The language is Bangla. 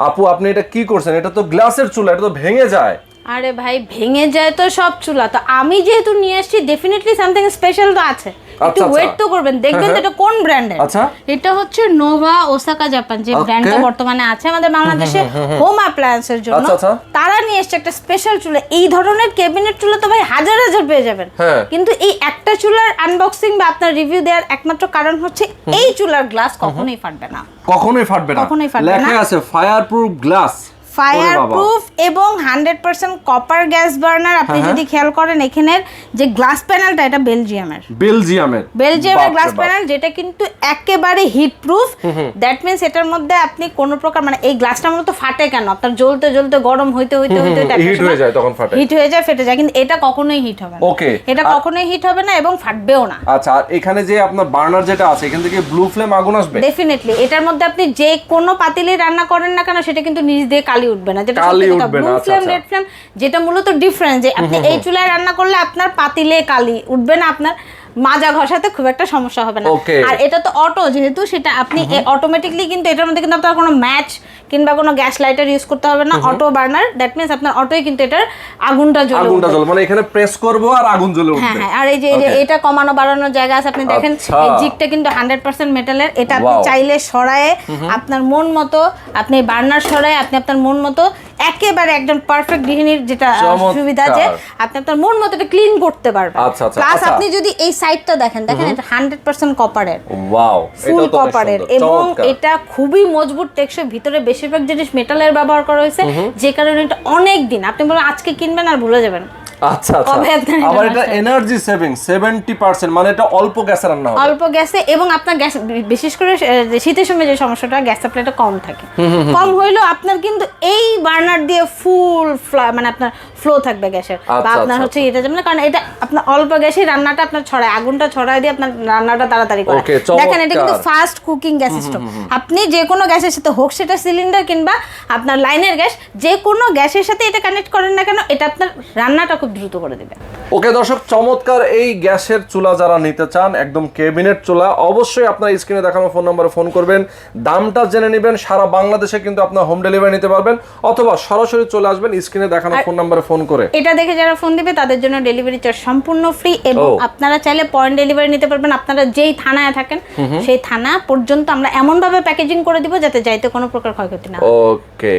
আপু আপনি এটা কি করছেন? এটা তো গ্লাসের চুলা, এটা তো ভেঙে যায়। আরে ভাই ভেঙে যায় তো সব চুলা, তো আমি যেহেতু নিয়ে আসছি ডেফিনেটলি সামথিং স্পেশাল তো আছে, একটু ওয়েট তো করবেন, দেখবেন তো এটা কোন ব্র্যান্ডের। আচ্ছা, এটা হচ্ছে নোভা ওসাকা জাপান, যে ব্র্যান্ডটা বর্তমানে আছে আমাদের বাংলাদেশে হোম অ্যাপ্লায়েন্সের জন্য। তারা নিয়ে এসেছে একটা স্পেশাল চুলা। এই ধরনের ক্যাবিনেট চুলা তো ভাই হাজার হাজার পেয়ে যাবেন, কিন্তু এই একটা চুলার আনবক্সিং বা আপনার রিভিউ দেওয়ার একমাত্র কারণ হচ্ছে এই চুলার গ্লাস কখনোই ফাটবে না, কখনোই ফাটবে না, কখনোই ফাটবে না। লেখা আছে fire proof glass, fire proof এবং 100% কপার গ্যাস বার্নার। আপনি যদি খেয়াল করেন এখানের যে গ্লাস প্যানেলটা, এটা বেলজিয়ামের গ্লাস প্যানেল, যেটা কিন্তু একেবারে হিট প্রুফ। দ্যাট মিন্স এটার মধ্যে আপনি কোনো প্রকার মানে এই গ্লাসটা মূলত ফাটে কেন, আপনার জ্বলতে জ্বলতে গরম হইতে হিট হয়ে যায়, তখন ফাটে, হিট হয়ে যায়, ফেটে যায়, কিন্তু এটা কখনোই হিট হবে না। ওকে, এটা কখনোই হিট হবে না এবং ফাটবেও না। আচ্ছা, আর এখানে যে আপনার বার্নার যেটা আছে, এখান থেকে ব্লু ফ্লেম আগুন আসবে ডেফিনেটলি। এটার মধ্যে আপনি যে কোনো পাতিলে রান্না করেন না কেন সেটা কিন্তু নিচ দিয়ে কালি উঠবে না, যেটা ব্লু ফ্লেম রেড ফ্লেম, যেটা মূলত ডিফারেন্স। যে আপনি এই চুলায় রান্না করলে আপনার পাতিলে কালি উঠবে না, আপনার মাজা ঘষাতে খুব একটা সমস্যা হবে না। আর এটা তো অটো যেহেতু, সেটা আপনি অটোমেটিকলি কিন্তু এটার মধ্যে কিন্তু আপনার কোনো ম্যাচ কিংবা কোনো গ্যাস লাইটার ইউজ করতে হবে না, অটো বার্নার। দ্যাট মিন্স আপনার অটোই কিন্তু এটার আগুনটা জ্বলে, মানে এখানে প্রেস করব আর আগুন জ্বলে উঠবে। হ্যাঁ, আর এই যে এটা কমানো বাড়ানোর জায়গা আছে, আপনি দেখেন এই জিগটা কিন্তু 100% মেটালের। এটা আপনি চাইলে সরায়ে আপনার মন মতো, আপনি বার্নার সরায়ে আপনি আপনার মন মতো একেবারে একদম পারফেক্ট গৃহিণীর যেটা সুবিধা, যে আপনি আপনার মন মতো এটা ক্লিন করতে পারবেন। প্লাস আপনি যদি এই সাইডটা দেখেন এটা 100% কপারের, ওয়াও, ফুল কপারের, এবং এটা খুবই মজবুত টেকসই। ভিতরে বেশিরভাগ জিনিস মেটালের ব্যবহার করা হয়েছে, যে কারণে এটা অনেক দিন, আপনি বলেন আজকে কিনবেন আর ভুলে যাবেন। আচ্ছা আচ্ছা, আবার এটা এনার্জি সেভিং 70%, মানে এটা অল্প গ্যাসে রান্না হবে, অল্প গ্যাসে। এবং আপনার গ্যাস, বিশেষ করে শীতের সময় যে সমস্যাটা, গ্যাস সাপ্লাইটা কম থাকে, কম হইলেও আপনার কিন্তু এই বার্নার দিয়ে ফুল মানে আপনার ফ্লো থাকবে গ্যাসের, বা আপনার হচ্ছে এটা যেমন, কারণ এটা আপনার অল্প গ্যাসে রান্নাটা আপনার ছড়ায়, আগুনটা ছড়ায় দিয়ে আপনার রান্নাটা তাড়াতাড়ি করে। দেখেন এটা কিন্তু ফাস্ট কুকিং গ্যাস স্টোভ। আপনি যে কোনো গ্যাসের সাথে হোক, সেটা সিলিন্ডার কিংবা আপনার লাইনের গ্যাস, যে কোনো গ্যাসের সাথে এটা কানেক্ট করেন না কেন, এটা আপনার রান্নাটা খুব দ্রুত করে দিবে। ওকে দর্শক, চমৎকার এই গ্যাসের চুলা যারা নিতে চান, একদম ক্যাবিনেট চুলা, অবশ্যই আপনার স্ক্রিনে দেখানো ফোন নম্বরে ফোন করবেন, দামটা জেনে নেবেন। সারা বাংলাদেশে কিন্তু আপনার হোম ডেলিভারি নিতে পারবেন, অথবা সরাসরি চলে আসবেন স্ক্রিনে দেখানো ফোন নম্বরে ফোন করে। এটা দেখে যারা ফোন দিবে তাদের জন্য ডেলিভারি চার্জ সম্পূর্ণ ফ্রি, এবং আপনারা চাইলে পয়েন্ট ডেলিভারি নিতে পারবেন। আপনারা যেই থানায় থাকেন সেই থানা পর্যন্ত আমরা এমন ভাবে প্যাকেজিং করে দিব যাতে যাইতে কোনো প্রকার ক্ষয়ক্ষতি না। ওকে।